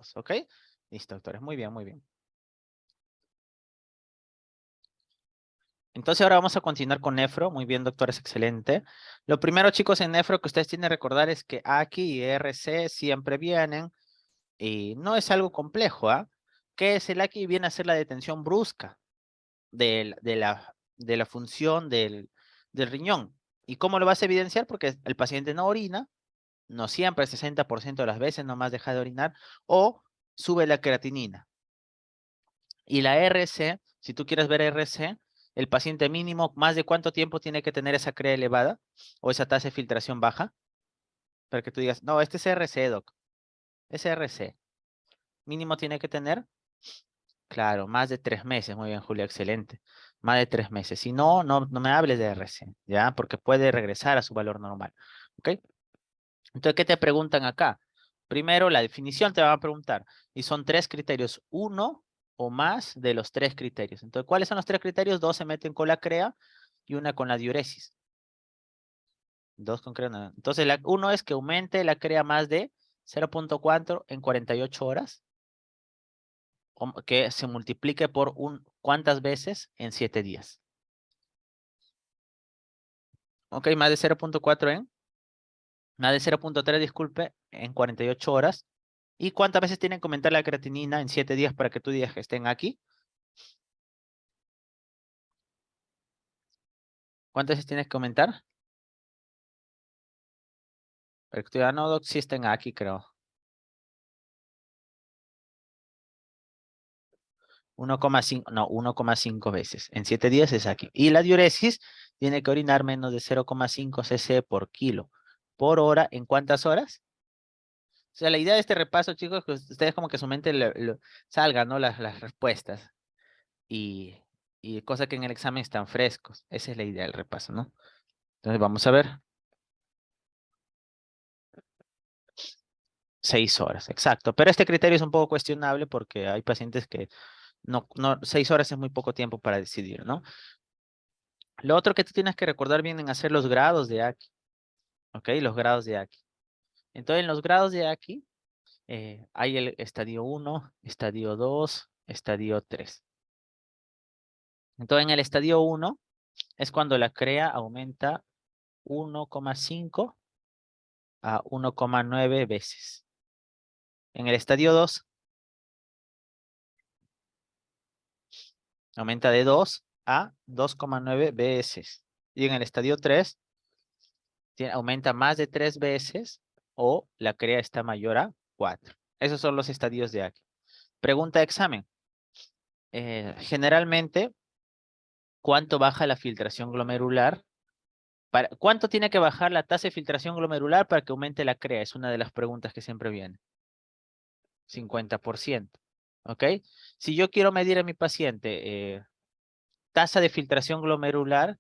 grados, ¿ok? Listo, doctores, muy bien, muy bien. Entonces ahora vamos a continuar con nefro. Muy bien, doctores, excelente. Lo primero, chicos, en nefro que ustedes tienen que recordar es que AKI y RC siempre vienen y no es algo complejo, ¿ah? ¿Qué es el AKI? Viene a ser la detención brusca de la función del riñón. ¿Y cómo lo vas a evidenciar? Porque el paciente no orina, no siempre, el 60% de las veces nomás deja de orinar, o sube la creatinina. Y la RC, si tú quieres ver RC, el paciente mínimo, ¿más de cuánto tiempo tiene que tener esa CREA elevada o esa tasa de filtración baja? Para que tú digas, no, este es RC, doc. Es RC. Mínimo tiene que tener, claro, más de 3 meses. Muy bien, Julia, excelente. Más de 3 meses. Si no, no me hables de RC, ¿ya? Porque puede regresar a su valor normal. ¿Ok? Entonces, ¿qué te preguntan acá? Primero, la definición te van a preguntar. Y son 3 criterios. Uno o más de los 3 criterios. Entonces, ¿cuáles son los 3 criterios? 2 se meten con la CREA y una con la diuresis. 2 con CREA. Entonces, uno es que aumente la CREA más de 0.4 en 48 horas. O que se multiplique por ¿cuántas veces? En 7 días. Ok, más de 0.4 en. Más de 0.3, disculpe, en 48 horas. ¿Y cuántas veces tienen que aumentar la creatinina en 7 días para que tú digas que estén aquí? ¿Cuántas veces tienes que aumentar? Para que tú digas, no, doc, sí estén aquí, creo. 1,5, no, 1,5 veces. En 7 días es aquí. Y la diuresis tiene que orinar menos de 0,5 cc por kilo por hora. ¿En cuántas horas? O sea, la idea de este repaso, chicos, que ustedes como que su mente salgan, ¿no? Las respuestas. Y, y cosa que en el examen están frescos. Esa es la idea del repaso, ¿no? Entonces vamos a ver. 6 horas, exacto. Pero este criterio es un poco cuestionable porque hay pacientes que 6 horas es muy poco tiempo para decidir, ¿no? Lo otro que tú tienes que recordar bien en hacer los grados de Aki, ¿ok? Los grados de Aki. Entonces, en los grados de Aki hay el estadio 1, estadio 2, estadio 3. Entonces, en el estadio 1 es cuando la CREA aumenta 1,5 a 1,9 veces. En el estadio 2 aumenta de 2 a 2,9 veces. Y en el estadio 3 aumenta más de 3 veces o la CREA está mayor a 4. Esos son los estadios de Aki. Pregunta de examen. Generalmente, ¿cuánto baja la filtración glomerular? ¿Cuánto tiene que bajar la tasa de filtración glomerular para que aumente la CREA? Es una de las preguntas que siempre viene. 50%. ¿Ok? Si yo quiero medir a mi paciente tasa de filtración glomerular,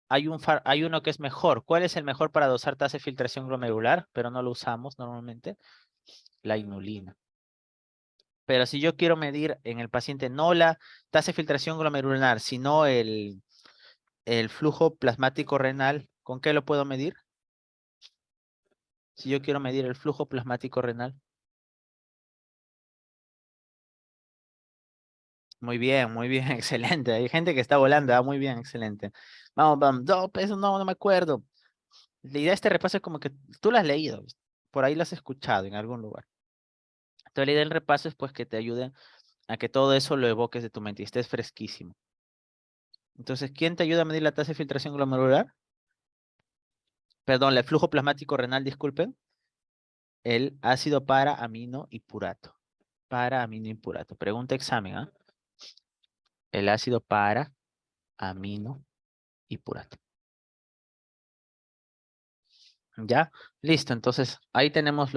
hay uno que es mejor. ¿Cuál es el mejor para dosar tasa de filtración glomerular? Pero no lo usamos normalmente. La inulina. Pero si yo quiero medir en el paciente no la tasa de filtración glomerular, sino el flujo plasmático renal, ¿con qué lo puedo medir? Si yo quiero medir el flujo plasmático renal. Muy bien, excelente. Hay gente que está volando, muy bien, excelente. Vamos, vamos. No, eso no me acuerdo. La idea de este repaso es como que tú lo has leído, por ahí lo has escuchado en algún lugar. Entonces la idea del repaso es pues que te ayude a que todo eso lo evoques de tu mente y estés fresquísimo. Entonces, ¿quién te ayuda a medir la tasa de filtración glomerular? Perdón, el flujo plasmático renal, disculpen. El ácido para amino y purato. Para amino y purato. Pregunta examen, ¿ah? El ácido para amino y purato. ¿Ya? Listo. Entonces, ahí tenemos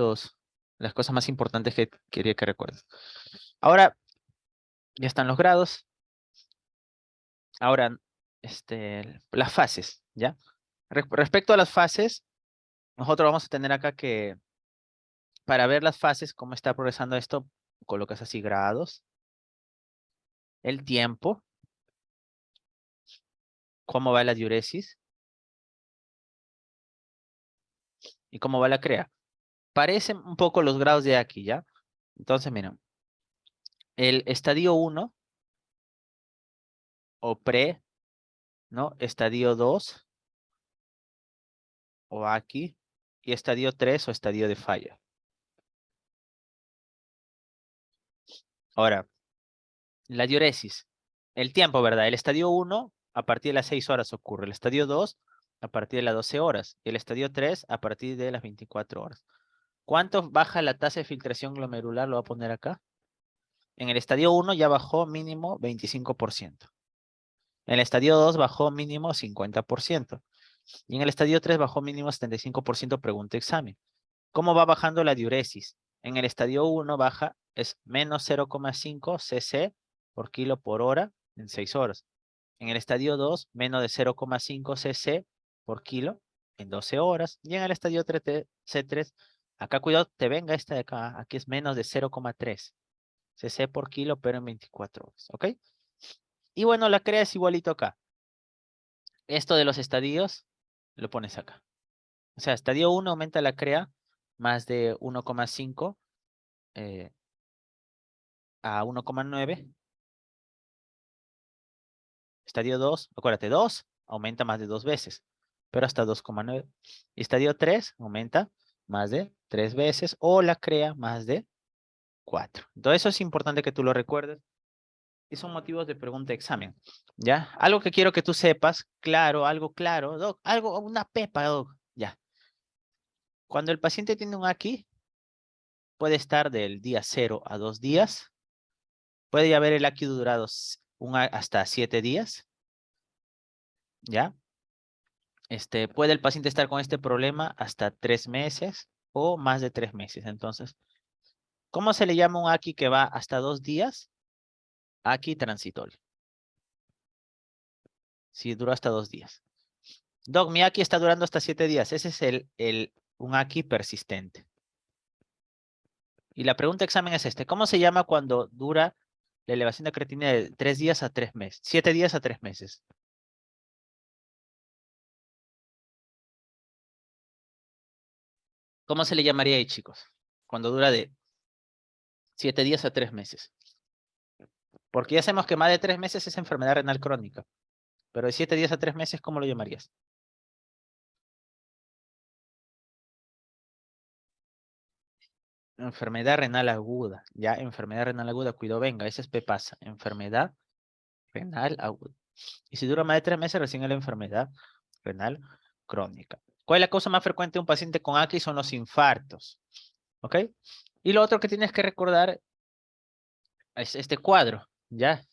las cosas más importantes que quería que recuerdes. Ahora, ya están los grados. Ahora, las fases, ¿ya? Respecto a las fases, nosotros vamos a tener acá que, para ver las fases, cómo está progresando esto, colocas así grados, el tiempo, cómo va la diuresis y cómo va la CREA. Parecen un poco los grados de aquí, ¿ya? Entonces, miren, el estadio 1 o pre, ¿no? Estadio 2 o aquí, y estadio 3 o estadio de falla. Ahora, la diuresis. El tiempo, ¿verdad? El estadio 1 a partir de las 6 horas ocurre. El estadio 2 a partir de las 12 horas. Y el estadio 3 a partir de las 24 horas. ¿Cuánto baja la tasa de filtración glomerular? Lo voy a poner acá. En el estadio 1 ya bajó mínimo 25%. En el estadio 2 bajó mínimo 50%. Y en el estadio 3 bajó mínimo 75% pregunta examen. ¿Cómo va bajando la diuresis? En el estadio 1 baja, es menos 0,5 cc por kilo por hora en 6 horas. En el estadio 2, menos de 0,5 cc por kilo en 12 horas. Y en el estadio 3, C3, acá cuidado, te venga esta de acá, aquí es menos de 0,3 cc por kilo, pero en 24 horas, ¿ok? Y bueno, la CREA es igualito acá. Esto de los estadios, lo pones acá. O sea, estadio 1 aumenta la CREA más de 1,5 a 1,9. Estadio 2, acuérdate, 2 aumenta más de 2 veces, pero hasta 2,9. Y estadio 3 aumenta más de 3 veces o la CREA más de 4. Entonces eso es importante que tú lo recuerdes y son motivos de pregunta de examen. ¿Ya? Algo que quiero que tú sepas, claro, doc, algo, una pepa, doc, ya. Cuando el paciente tiene un aquí, puede estar del día 0 a 2 días, puede haber el aquí durado hasta 7 días, ¿ya? Puede el paciente estar con este problema hasta 3 meses o más de 3 meses. Entonces, ¿cómo se le llama un aquí que va hasta 2 días? Aquí transitorio. Si dura hasta 2 días. Doc, mi aquí está durando hasta 7 días. Ese es un aquí persistente. Y la pregunta de examen es ¿cómo se llama cuando dura la elevación de creatinina de 3 días a 3 meses? 7 días a 3 meses. ¿Cómo se le llamaría ahí, chicos? Cuando dura de 7 días a 3 meses. Porque ya sabemos que más de 3 meses es enfermedad renal crónica. Pero de 7 días a 3 meses, ¿cómo lo llamarías? Enfermedad renal aguda. Ya, enfermedad renal aguda. Cuidado, venga, ese es pasa. Enfermedad renal aguda. Y si dura más de 3 meses, recién es la enfermedad renal crónica. ¿Cuál es la causa más frecuente de un paciente con ACLI? Son los infartos. ¿Ok? Y lo otro que tienes que recordar es este cuadro. ¿Ya?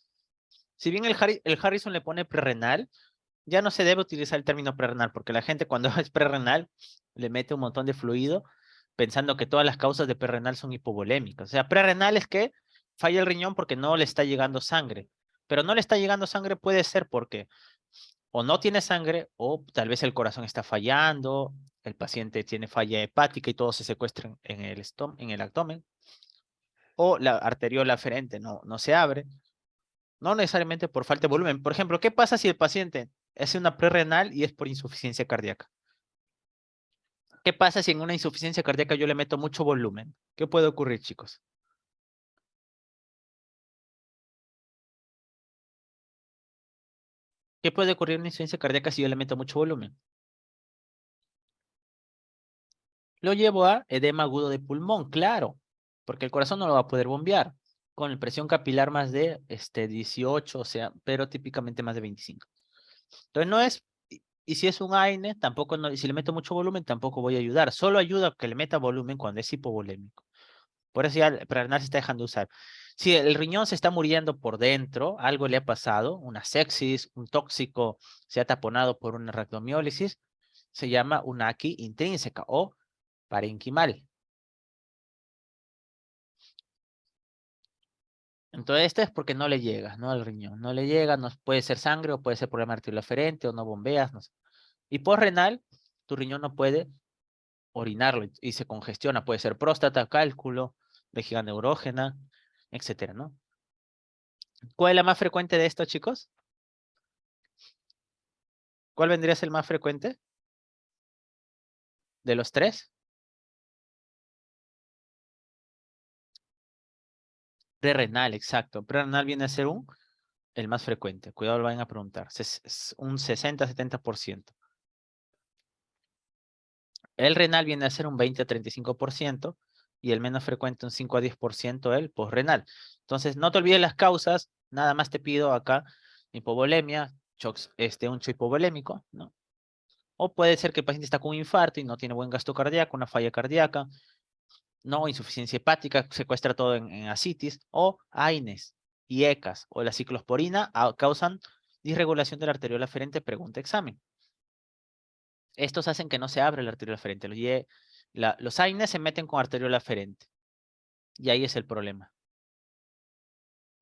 Si bien el Harrison le pone prerrenal, ya no se debe utilizar el término prerrenal, porque la gente cuando es prerrenal le mete un montón de fluido pensando que todas las causas de prerrenal son hipovolémicas. O sea, prerrenal es que falla el riñón porque no le está llegando sangre. Pero no le está llegando sangre puede ser porque o no tiene sangre o tal vez el corazón está fallando, el paciente tiene falla hepática y todo se secuestra en el abdomen, o la arteriola aferente no se abre. No necesariamente por falta de volumen. Por ejemplo, ¿qué pasa si el paciente hace una prerrenal y es por insuficiencia cardíaca? ¿Qué pasa si en una insuficiencia cardíaca yo le meto mucho volumen? ¿Qué puede ocurrir, chicos? ¿Qué puede ocurrir en una insuficiencia cardíaca si yo le meto mucho volumen? Lo llevo a edema agudo de pulmón, claro, porque el corazón no lo va a poder bombear con presión capilar más de 18, o sea, pero típicamente más de 25. Entonces no es, y si es un AINE, tampoco, no, y si le meto mucho volumen, tampoco voy a ayudar. Solo ayuda a que le meta volumen cuando es hipovolémico. Por eso ya el prelnar se está dejando usar. Si el riñón se está muriendo por dentro, algo le ha pasado, una sepsis, un tóxico, se ha taponado por una rhabdomiólisis, se llama una AQI intrínseca o parenquimal. Entonces, esto es porque no le llega, ¿no? Al riñón. No le llega, no puede ser sangre o puede ser problema arterioaferente o no bombeas, no sé. Y por renal, tu riñón no puede orinarlo y se congestiona. Puede ser próstata, cálculo, vejiga neurógena, etcétera, ¿no? ¿Cuál es la más frecuente de estos, chicos? ¿Cuál vendría a ser el más frecuente de los tres? Prerrenal, exacto. Prerrenal viene a ser el más frecuente. Cuidado, lo vayan a preguntar. Es un 60-70%. El renal viene a ser un 20-35% y el menos frecuente un 5-10% el posrenal. Entonces, no te olvides las causas. Nada más te pido acá hipovolemia, un shock hipovolémico, ¿no? O puede ser que el paciente está con un infarto y no tiene buen gasto cardíaco, una falla cardíaca, no, insuficiencia hepática, secuestra todo en ascitis, o AINES y ECAS, o la ciclosporina causan disregulación de la arteriola aferente, pregunta examen. Estos hacen que no se abra la arteriola aferente. Los AINES se meten con arteriola aferente, y ahí es el problema.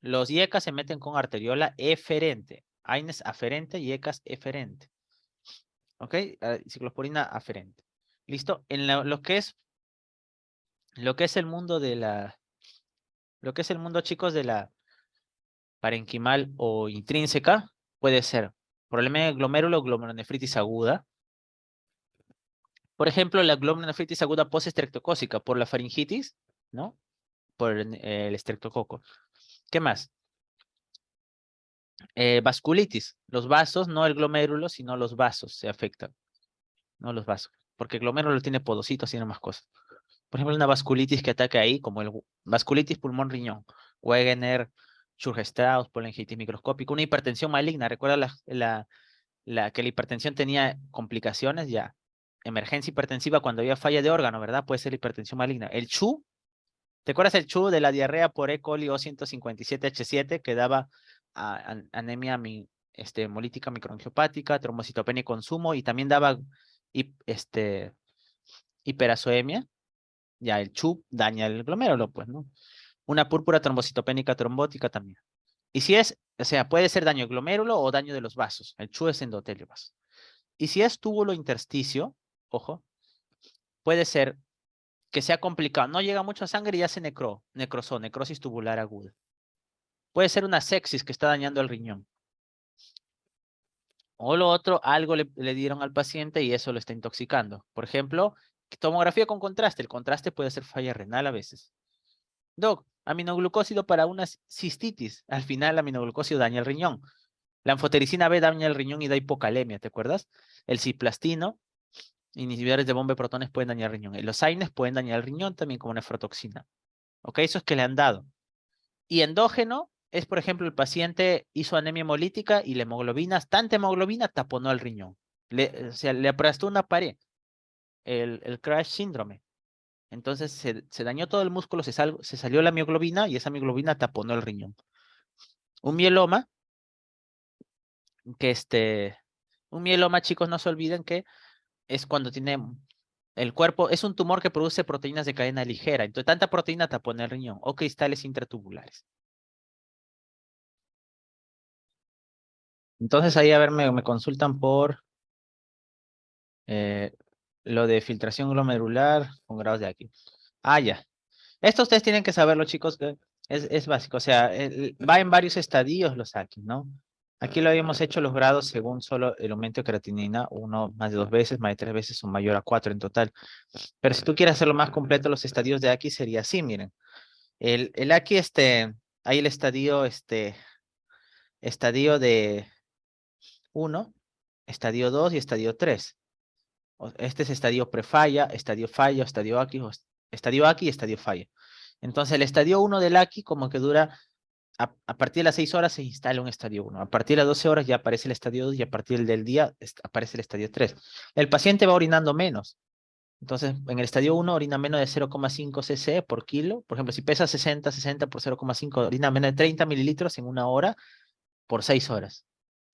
Los IECAS se meten con arteriola eferente, AINES aferente y ECAS eferente. ¿Ok? Ciclosporina aferente. ¿Listo? En lo que es el mundo chicos, de la parenquimal o intrínseca, puede ser problema de glomérulo o glomerulonefritis aguda. Por ejemplo, la glomerulonefritis aguda postestreptocócica por la faringitis, ¿no? Por el estreptococo. ¿Qué más? Vasculitis. Los vasos, no el glomérulo, sino los vasos se afectan. No los vasos. Porque el glomérulo tiene podocitos, tiene más cosas. Por ejemplo, una vasculitis que ataca ahí, como el vasculitis pulmón-riñón, Wegener, Churg-Strauss, polengitis microscópica, una hipertensión maligna. ¿Recuerda que la hipertensión tenía complicaciones? Ya. Emergencia hipertensiva cuando había falla de órgano, ¿verdad? Puede ser hipertensión maligna. El CHU, ¿te acuerdas el CHU de la diarrea por E. coli O157H7 que daba anemia hemolítica microangiopática, trombocitopenia y consumo, y también daba hiperazoemia? Ya, el CHU daña el glomérulo, pues, ¿no? Una púrpura trombocitopénica trombótica también. Y si es, o sea, puede ser daño de glomérulo o daño de los vasos. El CHU es endotelio vaso. Y si es túbulo intersticio, ojo, puede ser que sea complicado. No llega mucha sangre y ya se necrosó, necrosis tubular aguda. Puede ser una sepsis que está dañando el riñón. O lo otro, algo le dieron al paciente y eso lo está intoxicando. Por ejemplo, tomografía con contraste. El contraste puede ser falla renal a veces. Doc, aminoglucósido para una cistitis. Al final, el aminoglucósido daña el riñón. La anfotericina B daña el riñón y da hipocalemia, ¿te acuerdas? El ciplastino, inhibidores de bomba de protones pueden dañar el riñón. Y los AINES pueden dañar el riñón también como nefrotoxina. ¿Ok? Eso es que le han dado. Y endógeno es, por ejemplo, el paciente hizo anemia hemolítica y la hemoglobina, tanta hemoglobina, taponó el riñón. O sea, le aplastó una pared. El crash síndrome. Entonces se dañó todo el músculo, se salió la mioglobina y esa mioglobina taponó el riñón. Un mieloma, un mieloma, chicos, no se olviden que es cuando tiene el cuerpo, es un tumor que produce proteínas de cadena ligera. Entonces, tanta proteína tapona el riñón o cristales intratubulares. Entonces, ahí, a ver, me consultan por lo de filtración glomerular con grados de aquí. Ah, ya. Esto ustedes tienen que saberlo, chicos, que es básico. O sea, va en varios estadios los aquí, ¿no? Aquí lo habíamos hecho los grados según solo el aumento de creatinina, uno más de 2 veces, más de 3 veces o mayor a 4 en total. Pero si tú quieres hacerlo más completo, los estadios de aquí sería así, miren. El aquí, hay el estadio de 1, estadio 2 y estadio 3. Este es estadio prefalla, estadio falla, estadio aquí y estadio falla. Entonces, el estadio 1 del aquí como que dura, a partir de las 6 horas se instala un estadio 1. A partir de las 12 horas ya aparece el estadio 2 y a partir del día aparece el estadio 3. El paciente va orinando menos. Entonces, en el estadio 1 orina menos de 0,5 cc por kilo. Por ejemplo, si pesa 60 por 0,5, orina menos de 30 mililitros en una hora por 6 horas.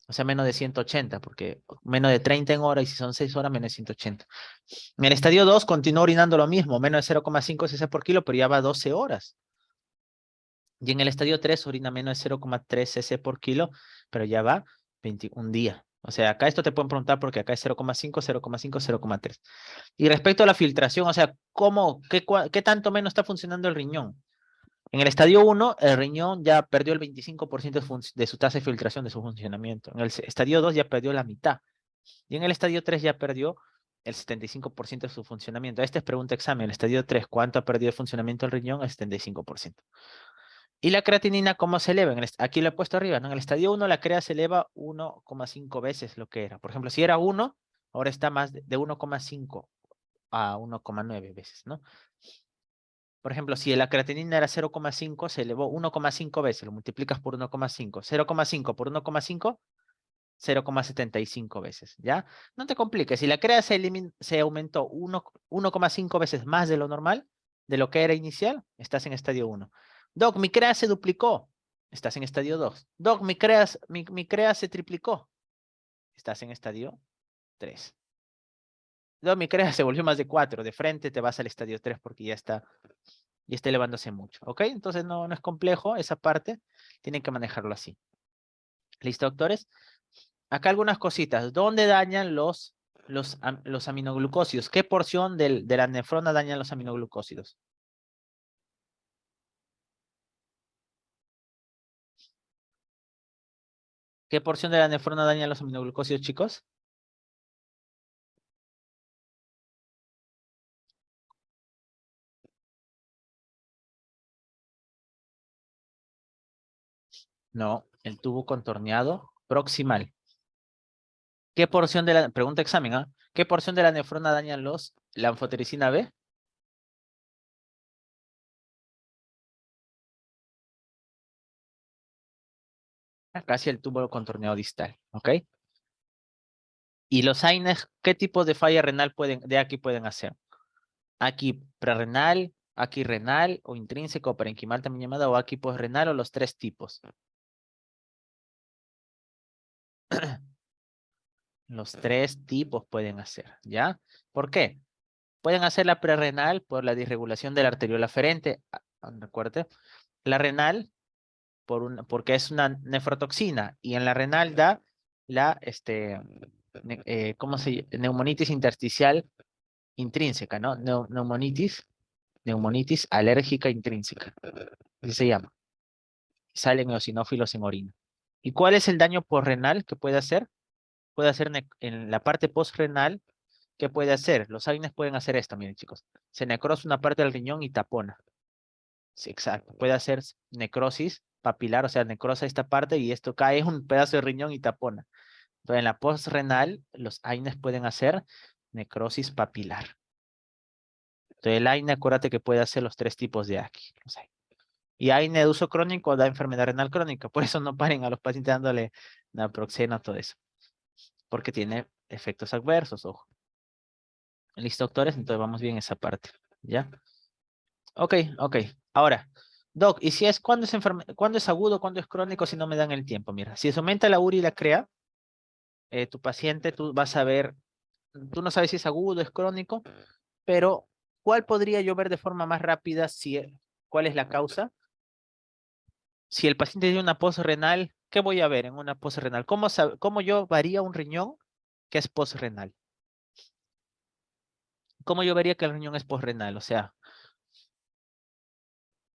O sea, menos de 180, porque menos de 30 en hora y si son 6 horas, menos de 180. En el estadio 2 continúa orinando lo mismo, menos de 0,5 cc por kilo, pero ya va 12 horas. Y en el estadio 3 orina menos de 0,3 cc por kilo, pero ya va 21 días. O sea, acá esto te pueden preguntar porque acá es 0,5, 0,5, 0,3. Y respecto a la filtración, o sea, ¿qué tanto menos está funcionando el riñón? En el estadio 1, el riñón ya perdió el 25% de su tasa de filtración, de su funcionamiento. En el estadio 2 ya perdió la mitad. Y en el estadio 3 ya perdió el 75% de su funcionamiento. Esta es pregunta examen. El estadio 3, ¿cuánto ha perdido de funcionamiento el riñón? El 75%. ¿Y la creatinina cómo se eleva? Aquí lo he puesto arriba, ¿no? En el estadio 1 la crea se eleva 1,5 veces lo que era. Por ejemplo, si era 1, ahora está más de 1,5 a 1,9 veces, ¿no? Por ejemplo, si la creatinina era 0,5, se elevó 1,5 veces, lo multiplicas por 1,5. 0,5 por 1,5, 0,75 veces, ¿ya? No te compliques, si la crea se aumentó 1,5 veces más de lo normal, de lo que era inicial, estás en estadio 1. Doc, mi crea se duplicó, estás en estadio 2. Doc, mi crea se triplicó, estás en estadio 3. Doc, mi crea se volvió más de 4, de frente te vas al estadio 3 porque ya está elevándose mucho, ¿ok? Entonces no es complejo esa parte, tienen que manejarlo así. ¿Listo, doctores? Acá algunas cositas. ¿Dónde dañan los aminoglucósidos? ¿Qué porción de la nefrona dañan los aminoglucósidos? ¿Qué porción de la nefrona daña los aminoglucósidos, chicos? No, el tubo contorneado proximal. ¿Qué porción de la, pregunta examen, ¿ah? ¿Qué porción de la nefrona dañan la anfotericina B? Casi el tubo contorneado distal, ¿ok? Y los AINES, ¿qué tipo de falla renal de aquí pueden hacer? Aquí prerrenal, aquí renal o intrínseco o parenquimal también llamada, o aquí posrenal o los tres tipos. Los tres tipos pueden hacer, ¿ya? ¿Por qué? Pueden hacer la prerrenal por la disregulación de la arteriola aferente, recuerde. La renal porque es una nefrotoxina y en la renal da la neumonitis intersticial intrínseca, ¿no? Neumonitis alérgica intrínseca. Así se llama. Salen eosinófilos en orina. ¿Y cuál es el daño posrenal que puede hacer? Puede hacer en la parte postrenal. ¿Qué puede hacer? Los AINES pueden hacer esto, miren chicos. Se necrosa una parte del riñón y tapona. Sí, exacto. Puede hacer necrosis papilar, o sea, necrosa esta parte y esto cae en un pedazo de riñón y tapona. Entonces, en la postrenal, los AINES pueden hacer necrosis papilar. Entonces, el AINE, acuérdate que puede hacer los tres tipos de aquí. Y AINE de uso crónico da enfermedad renal crónica. Por eso no paren a los pacientes dándole naproxeno, todo eso. Porque tiene efectos adversos, ojo. ¿Listo, doctores? Entonces vamos bien esa parte. ¿Ya? Ok, ok. Ahora, Doc, ¿y si es cuándo es agudo, cuándo es crónico si no me dan el tiempo? Mira, si se aumenta la URI y la CREA, tu paciente, tú vas a ver, tú no sabes si es agudo, es crónico, pero ¿cuál podría yo ver de forma más rápida cuál es la causa? Si el paciente tiene una posrenal, ¿qué voy a ver en una posrenal? ¿Cómo yo varía un riñón que es posrenal? ¿Cómo yo vería que el riñón es posrenal? O sea,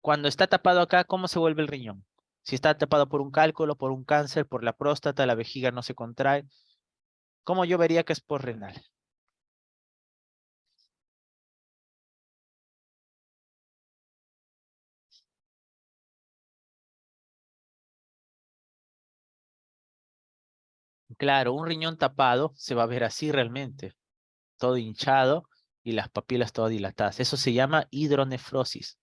cuando está tapado acá, ¿cómo se vuelve el riñón? Si está tapado por un cálculo, por un cáncer, por la próstata, la vejiga no se contrae. ¿Cómo yo vería que es posrenal? Claro, un riñón tapado se va a ver así realmente, todo hinchado y las papilas todas dilatadas. Eso se llama hidronefrosis.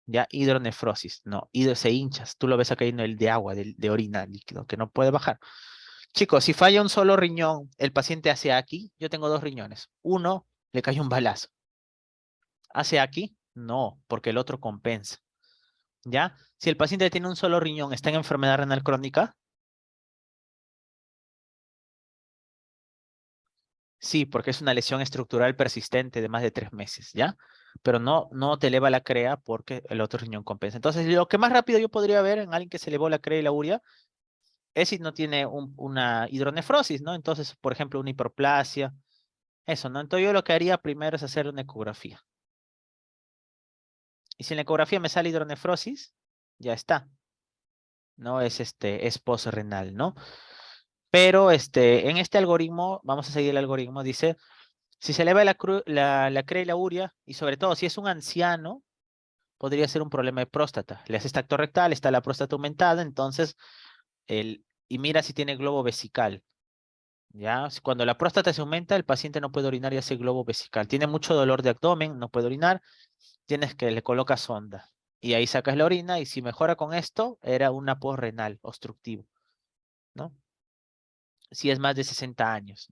Ya, hidronefrosis. No, se hinchas. Tú lo ves acá en el de agua, de orina líquido, que no puede bajar. Chicos, si falla un solo riñón, el paciente hace aquí, yo tengo dos riñones. Uno, le cae un balazo. ¿Hace aquí? No, porque el otro compensa. ¿Ya? Si el paciente tiene un solo riñón, está en enfermedad renal crónica, sí, porque es una lesión estructural persistente de más de 3 meses, ¿ya? Pero no te eleva la CREA porque el otro riñón compensa. Entonces, lo que más rápido yo podría ver en alguien que se elevó la CREA y la urea es si no tiene una hidronefrosis, ¿no? Entonces, por ejemplo, una hiperplasia, eso, ¿no? Entonces, yo lo que haría primero es hacer una ecografía. Y si en la ecografía me sale hidronefrosis, ya está, ¿no? Es posrenal, ¿no? Pero en este algoritmo, vamos a seguir el algoritmo, dice, si se eleva la CREA y la urea, y sobre todo si es un anciano, podría ser un problema de próstata. Le haces tacto rectal, está la próstata aumentada, entonces, y mira si tiene globo vesical. ¿Ya? Cuando la próstata se aumenta, el paciente no puede orinar y hace globo vesical. Tiene mucho dolor de abdomen, no puede orinar, tienes que le colocas sonda. Y ahí sacas la orina, y si mejora con esto, era un apoyo renal obstructivo, ¿no? Si es más de 60 años,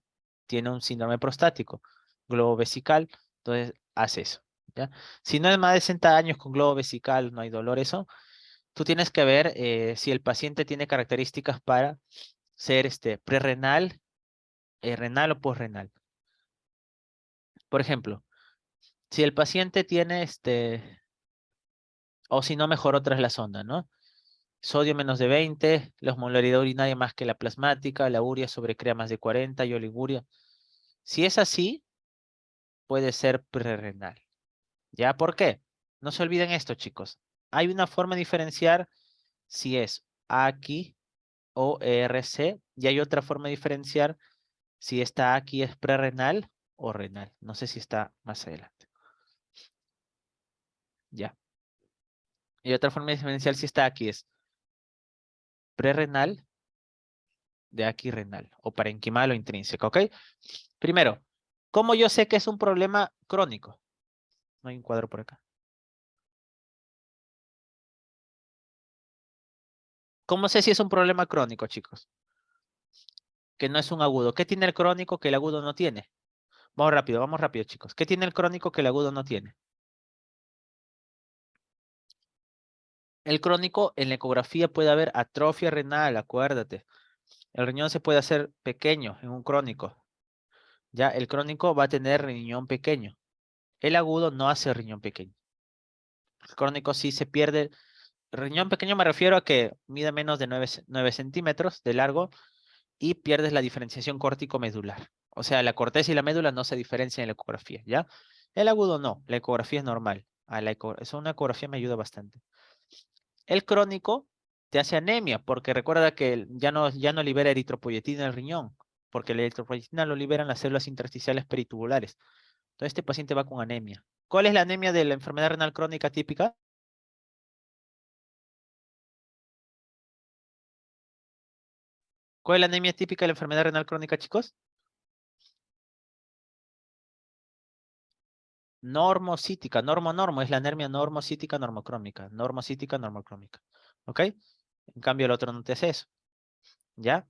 tiene un síndrome prostático, globo vesical, entonces hace eso, ¿ya? Si no es más de 60 años con globo vesical, no hay dolor, eso, tú tienes que ver si el paciente tiene características para ser prerrenal, renal o posrenal. Por ejemplo, si el paciente tiene o si no mejoró tras la sonda, ¿no? Sodio menos de 20, la osmolaridad urinaria más que la plasmática, la urea sobrecrea más de 40 y oliguria. Si es así, puede ser prerrenal. ¿Ya? ¿Por qué? No se olviden esto, chicos. Hay una forma de diferenciar si es AQI o ERC, y hay otra forma de diferenciar si está aquí es prerrenal o renal. No sé si está más adelante. Ya. Y otra forma de diferenciar si está aquí es prerrenal de aquí renal o parenquimal o intrínseca, ¿ok? Primero, ¿cómo yo sé que es un problema crónico? No hay un cuadro por acá. ¿Cómo sé si es un problema crónico, chicos? Que no es un agudo. ¿Qué tiene el crónico que el agudo no tiene? vamos rápido, chicos. ¿Qué tiene el crónico que el agudo no tiene? El crónico en la ecografía puede haber atrofia renal, acuérdate. El riñón se puede hacer pequeño en un crónico. Ya, el crónico va a tener riñón pequeño. El agudo no hace riñón pequeño. El crónico sí se pierde. Riñón pequeño me refiero a que mide menos de 9 centímetros de largo y pierdes la diferenciación córtico-medular. O sea, la corteza y la médula no se diferencian en la ecografía, ¿ya? El agudo no, la ecografía es normal. Eso una ecografía me ayuda bastante. El crónico te hace anemia, porque recuerda que ya no libera eritropoyetina en el riñón, porque la eritropoyetina lo liberan las células intersticiales peritubulares. Entonces este paciente va con anemia. ¿Cuál es la anemia de la enfermedad renal crónica típica? ¿Cuál es la anemia típica de la enfermedad renal crónica, chicos? Normocítica, normo, es la anemia normocítica normocrómica, normocítica normocrómica. ¿Ok? En cambio el otro no te hace eso, ¿ya?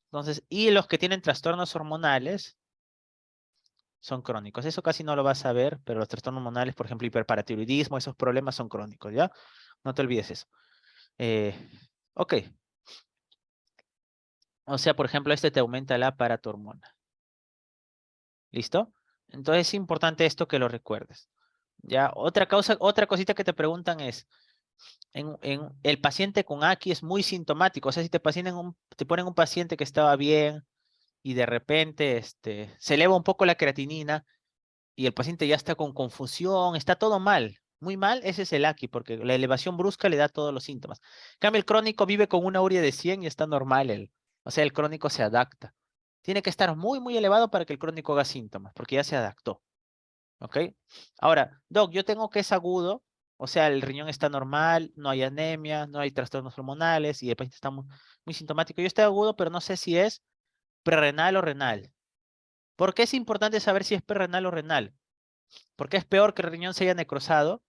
Entonces, y los que tienen trastornos hormonales son crónicos. Eso casi no lo vas a ver, pero los trastornos hormonales, por ejemplo, hiperparatiroidismo, esos problemas son crónicos, ¿ya? No te olvides eso. Eh, ok. O sea, por ejemplo, te aumenta la paratormona. ¿Listo? Entonces es importante esto que lo recuerdes. Ya, otra cosita que te preguntan es, el paciente con AQI es muy sintomático. O sea, si te ponen un paciente que estaba bien y de repente se eleva un poco la creatinina y el paciente ya está con confusión, está todo mal, muy mal, ese es el AQI, porque la elevación brusca le da todos los síntomas. En cambio, el crónico vive con una urea de 100 y está normal. O sea, el crónico se adapta. Tiene que estar muy, muy elevado para que el crónico haga síntomas, porque ya se adaptó. ¿Ok? Ahora, Doc, yo tengo que es agudo, o sea, el riñón está normal, no hay anemia, no hay trastornos hormonales y el paciente está muy, muy sintomático. Yo estoy agudo, pero no sé si es prerrenal o renal. ¿Por qué es importante saber si es prerrenal o renal? Porque es peor que el riñón se haya necrosado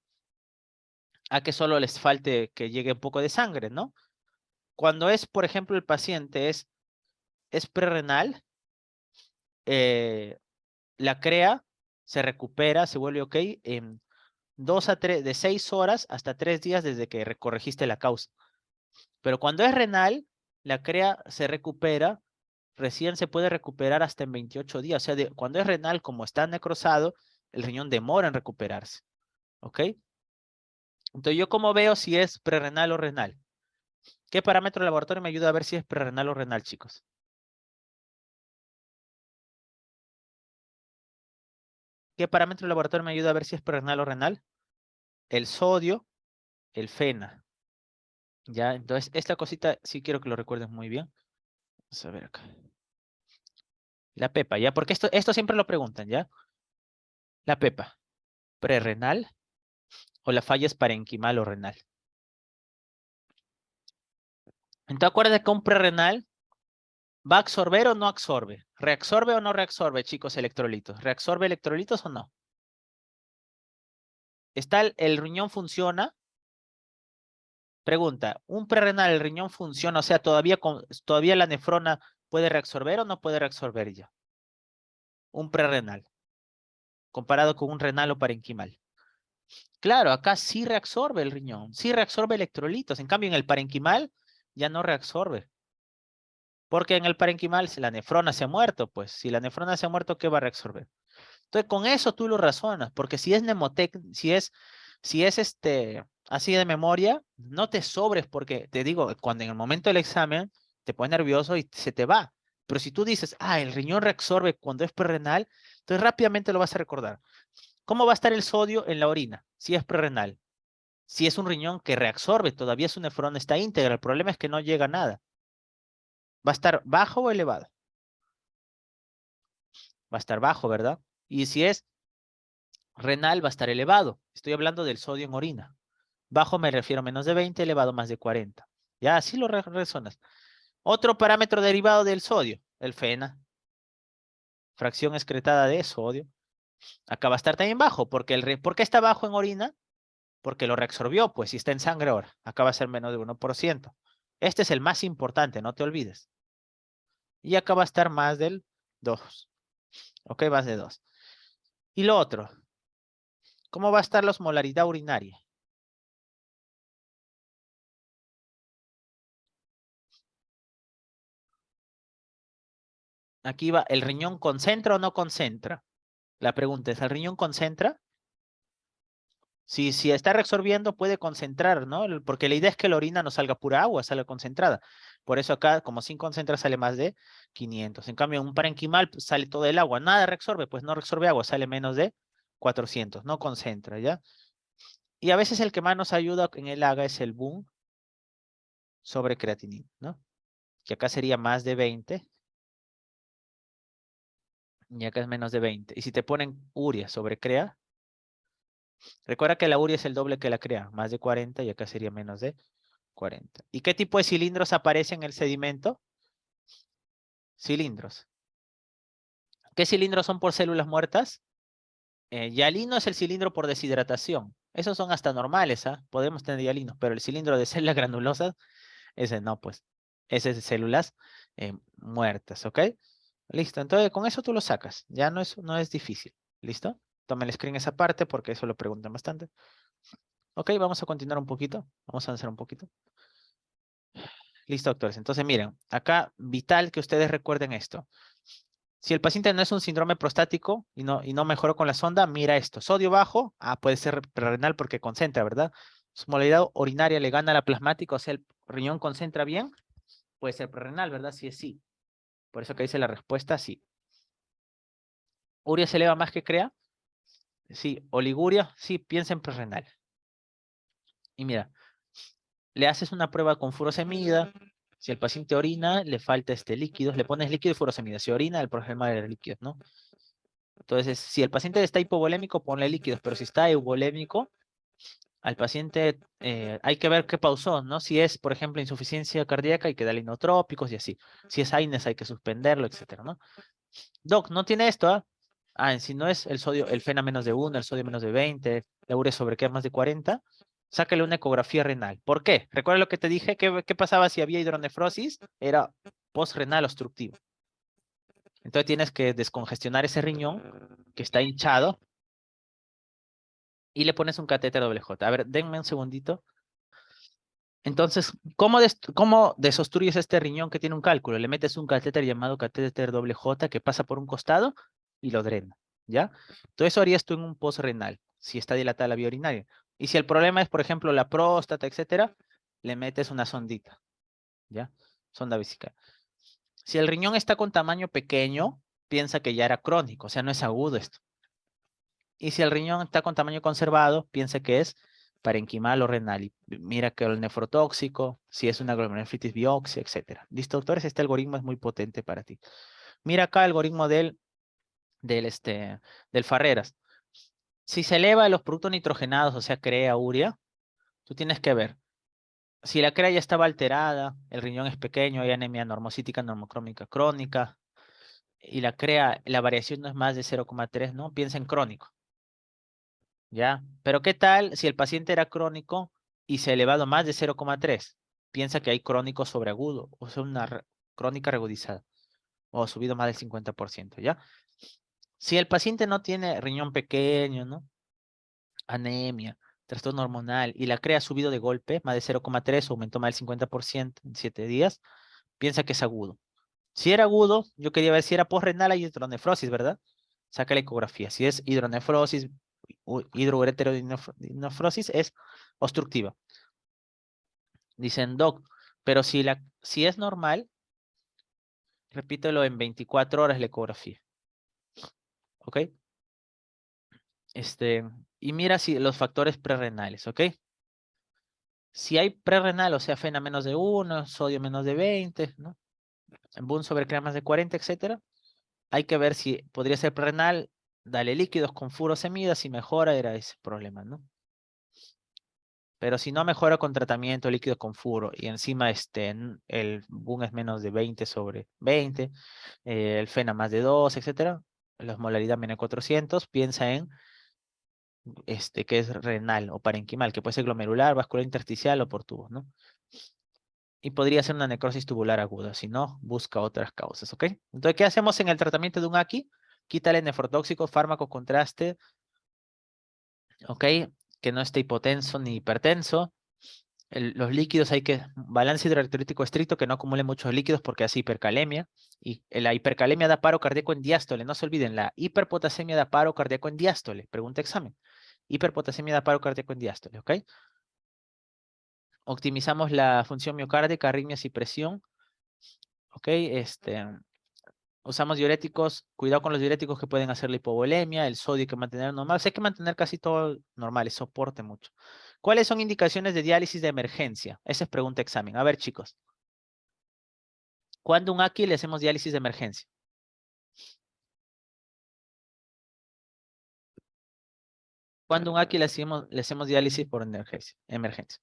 a que solo les falte que llegue un poco de sangre, ¿no? Cuando es, por ejemplo, el paciente es prerrenal, eh, la CREA se recupera, se vuelve ok en 2 a 3, de 6 horas hasta 3 días desde que corregiste la causa. Pero cuando es renal, la CREA se recupera, recién se puede recuperar hasta en 28 días. O sea, cuando es renal, como está necrosado, el riñón demora en recuperarse. ¿Ok? Entonces, ¿yo cómo veo si es prerrenal o renal? ¿Qué parámetro laboratorio me ayuda a ver si es prerrenal o renal, chicos? ¿Qué parámetro laboratorio me ayuda a ver si es prerrenal o renal? El sodio, el FENA. Ya, entonces, esta cosita sí quiero que lo recuerden muy bien. Vamos a ver acá. La PEPA, ¿ya? Porque esto siempre lo preguntan, ¿ya? La PEPA, prerrenal, o la falla es parenquimal o renal. Entonces acuérdate que un prerrenal ¿va a absorber o no absorbe? ¿Reabsorbe o no reabsorbe, chicos, electrolitos? ¿Reabsorbe electrolitos o no? ¿Está el riñón funciona? Pregunta, ¿un prerrenal, el riñón funciona? O sea, ¿todavía la nefrona puede reabsorber o no puede reabsorber ya? Un prerrenal, comparado con un renal o parenquimal. Claro, acá sí reabsorbe el riñón, sí reabsorbe electrolitos. En cambio, en el parenquimal ya no reabsorbe. Porque en el parenquimal si la nefrona se ha muerto, pues si la nefrona se ha muerto, ¿qué va a reabsorber? Entonces, con eso tú lo razonas, porque si es si es así de memoria, no te sobres, porque te digo, cuando en el momento del examen te pones nervioso y se te va. Pero si tú dices, el riñón reabsorbe cuando es prerrenal, entonces rápidamente lo vas a recordar. ¿Cómo va a estar el sodio en la orina si es prerrenal? Si es un riñón que reabsorbe, todavía su nefrona está íntegra, el problema es que no llega a nada. ¿Va a estar bajo o elevado? Va a estar bajo, ¿verdad? Y si es renal va a estar elevado. Estoy hablando del sodio en orina. Bajo me refiero a menos de 20, elevado más de 40. Ya, así lo resonas. Otro parámetro derivado del sodio, el FeNA, fracción excretada de sodio. Acá va a estar también bajo, porque ¿por qué está bajo en orina? Porque lo reabsorbió, pues si está en sangre ahora. Acá va a ser menos de 1%. Este es el más importante, no te olvides. Y acá va a estar más del 2. Ok, más de 2. Y lo otro, ¿cómo va a estar la osmolaridad urinaria? Aquí va, ¿el riñón concentra o no concentra? La pregunta es, ¿el riñón concentra? Si está reabsorbiendo, puede concentrar, ¿no? Porque la idea es que la orina no salga pura agua, salga concentrada. Por eso acá, como sin concentra, sale más de 500. En cambio, en un parenquimal pues, sale todo el agua. Nada reabsorbe, pues no reabsorbe agua, sale menos de 400. No concentra, ¿ya? Y a veces el que más nos ayuda en el AGA es el BUN sobre creatinina, ¿no? Que acá sería más de 20. Y acá es menos de 20. Y si te ponen urea sobre crea, recuerda que la urea es el doble que la crea, más de 40 y acá sería menos de 40. ¿Y qué tipo de cilindros aparece en el sedimento? Cilindros. ¿Qué cilindros son por células muertas? Hialino es el cilindro por deshidratación. Esos son hasta normales, ¿ah? Podemos tener hialinos, pero el cilindro de células granulosas, ese no, pues. Ese es de células muertas, ¿ok? Listo, entonces con eso tú lo sacas. Ya no es difícil. ¿Listo? Toma el screen esa parte porque eso lo preguntan bastante. Ok, vamos a continuar un poquito. Vamos a avanzar un poquito. Listo, doctores. Entonces, miren, acá vital que ustedes recuerden esto. Si el paciente no es un síndrome prostático y no mejoró con la sonda, mira esto. Sodio bajo, puede ser renal porque concentra, ¿verdad? Osmolaridad urinaria le gana a la plasmática, o sea, el riñón concentra bien, puede ser renal, ¿verdad? Sí es sí. Por eso que dice la respuesta, sí. ¿Urea se eleva más que crea? Sí. ¿Oliguria? Sí, piensa en prerrenal. Y mira, le haces una prueba con furosemida. Si el paciente orina, le falta líquido, le pones líquido y furosemida. Si orina, el problema de líquidos, ¿no? Entonces, si el paciente está hipovolémico, ponle líquidos, pero si está euvolémico, al paciente hay que ver qué pausó, ¿no? Si es, por ejemplo, insuficiencia cardíaca, hay que darle inotrópicos y así. Si es AINES, hay que suspenderlo, etcétera, ¿no? Doc, no tiene esto, ¿ah? Si no es el sodio, el FeNA menos de 1, el sodio menos de 20, la urea sobre qué más de 40, sácale una ecografía renal. ¿Por qué? ¿Recuerda lo que te dije? ¿Qué pasaba si había hidronefrosis? Era postrenal obstructivo. Entonces tienes que descongestionar ese riñón que está hinchado y le pones un catéter doble J. A ver, denme un segundito. Entonces, ¿cómo desobstruyes este riñón que tiene un cálculo? Le metes un catéter llamado catéter doble J que pasa por un costado y lo drena, ¿ya? Todo eso harías tú en un postrenal, si está dilatada la vía urinaria. Y si el problema es, por ejemplo, la próstata, etcétera, le metes una sondita, ¿ya? Sonda vesical. Si el riñón está con tamaño pequeño, piensa que ya era crónico, o sea, no es agudo esto. Y si el riñón está con tamaño conservado, piensa que es parenquimal o renal. Y mira que el nefrotóxico, si es una glomerulonefritis biopsia, etcétera. Listo, doctores, este algoritmo es muy potente para ti. Mira acá el algoritmo del Farreras. Si se eleva los productos nitrogenados, o sea, crea urea, tú tienes que ver. Si la crea ya estaba alterada, el riñón es pequeño, hay anemia normocítica, normocrómica crónica, y la crea, la variación no es más de 0,3, ¿no? Piensa en crónico, ¿ya? Pero ¿qué tal si el paciente era crónico y se ha elevado más de 0,3? Piensa que hay crónico sobreagudo, o sea, una crónica reagudizada, o subido más del 50%, ¿ya? Si el paciente no tiene riñón pequeño, ¿no? Anemia, trastorno hormonal, y la crea subido de golpe, más de 0,3, aumentó más del 50% en 7 días, piensa que es agudo. Si era agudo, yo quería ver si era postrenal y hidronefrosis, ¿verdad? Saca la ecografía. Si es hidronefrosis, hidroureterodinefrosis, es obstructiva. Dicen, doc, pero si es normal, repítelo en 24 horas la ecografía. ¿Ok? Y mira si los factores prerrenales, ¿ok? Si hay prerrenal, o sea, FeNA menos de 1, sodio menos de 20, ¿no? Boom sobre cremas de 40, etcétera. Hay que ver si podría ser prerrenal, dale líquidos con furosemida, si mejora era ese problema, ¿no? Pero si no mejora con tratamiento líquido con furo y encima el boom es menos de 20 sobre 20, el FeNA más de 2, etcétera, la osmolaridad menos de 400, piensa en que es renal o parenquimal, que puede ser glomerular, vascular intersticial o por tubos, ¿no? Y podría ser una necrosis tubular aguda, si no, busca otras causas, ¿ok? Entonces, ¿qué hacemos en el tratamiento de un AQI? Quítale nefrotóxico, fármaco, contraste, ¿ok? Que no esté hipotenso ni hipertenso. Los líquidos hay que, balance hidroelectrolítico estricto, que no acumule muchos líquidos porque hace hipercalemia. Y la hipercalemia da paro cardíaco en diástole, no se olviden, la hiperpotasemia da paro cardíaco en diástole, pregunta examen. Hiperpotasemia da paro cardíaco en diástole, ¿ok? Optimizamos la función miocárdica, arritmias y presión, ¿ok? Usamos diuréticos, cuidado con los diuréticos que pueden hacer la hipovolemia, el sodio hay que mantener normal, hay que mantener casi todo normal, soporte mucho. ¿Cuáles son indicaciones de diálisis de emergencia? Esa es pregunta examen. A ver, chicos. ¿Cuándo un AQI le hacemos diálisis de emergencia? ¿Cuándo un AQI le hacemos diálisis por emergencia?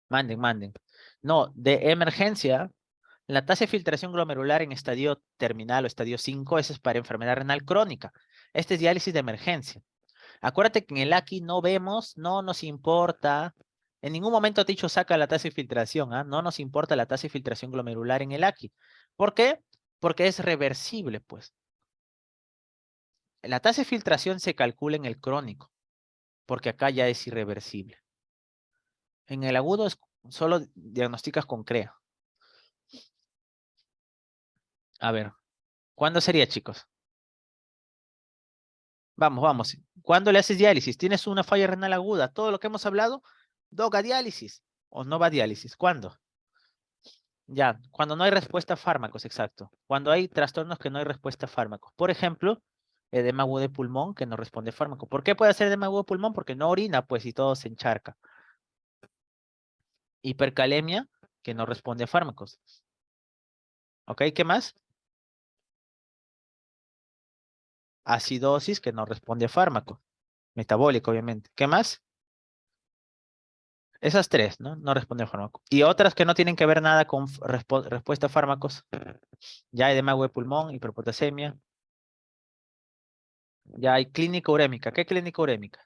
Manden. No, de emergencia, la tasa de filtración glomerular en estadio terminal o estadio 5, esa es para enfermedad renal crónica. Este es diálisis de emergencia. Acuérdate que en el AQI no vemos, no nos importa. En ningún momento te he dicho saca la tasa de filtración, ¿ah? No nos importa la tasa de filtración glomerular en el AQI. ¿Por qué? Porque es reversible, pues. La tasa de filtración se calcula en el crónico, porque acá ya es irreversible. En el agudo solo diagnosticas con CREA. A ver, ¿cuándo sería, chicos? Vamos. ¿Cuándo le haces diálisis? Tienes una falla renal aguda. Todo lo que hemos hablado, doga diálisis. ¿O no va a diálisis? ¿Cuándo? Ya, cuando no hay respuesta a fármacos, exacto. Cuando hay trastornos que no hay respuesta a fármacos. Por ejemplo, edema agudo de pulmón que no responde a fármaco. ¿Por qué puede ser edema agudo de pulmón? Porque no orina, pues, y todo se encharca. Hipercalemia que no responde a fármacos. ¿Ok? ¿Qué más? Acidosis que no responde a fármacos. Metabólico, obviamente. ¿Qué más? Esas tres, ¿no? No responden a fármaco. Y otras que no tienen que ver nada con respuesta a fármacos. Ya edema agudo de pulmón, hiperpotasemia. Ya hay clínica urémica. ¿Qué clínica urémica?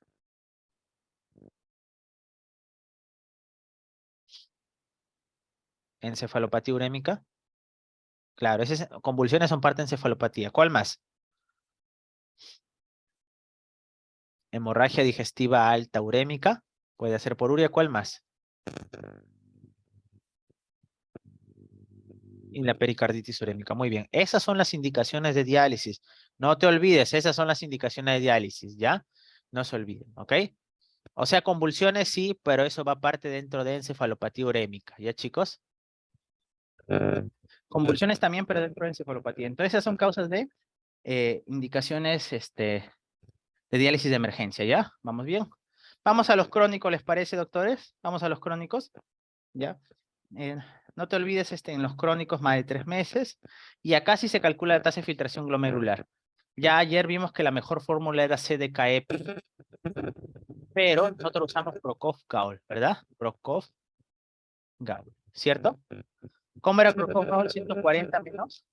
Encefalopatía urémica. Claro, convulsiones son parte de encefalopatía. ¿Cuál más? Hemorragia digestiva alta urémica. Puede ser por urea. ¿Cuál más? Y la pericarditis urémica. Muy bien. Esas son las indicaciones de diálisis. No te olvides, esas son las indicaciones de diálisis, ¿ya? No se olviden, ¿ok? O sea, convulsiones sí, pero eso va parte dentro de encefalopatía urémica, ¿ya, chicos? Convulsiones también, pero dentro de encefalopatía. Entonces, esas son causas de indicaciones de diálisis de emergencia, ¿ya? ¿Vamos bien? Vamos a los crónicos, ¿les parece, doctores? Vamos a los crónicos, ¿ya? Eh, No te olvides en los crónicos más de 3 meses. Y acá sí se calcula la tasa de filtración glomerular. Ya ayer vimos que la mejor fórmula era CDKEPI, pero nosotros usamos Prokov-Gaul, ¿verdad? Prokov-Gaul, ¿cierto? ¿Cómo era Prokov-Gaul 140 menos?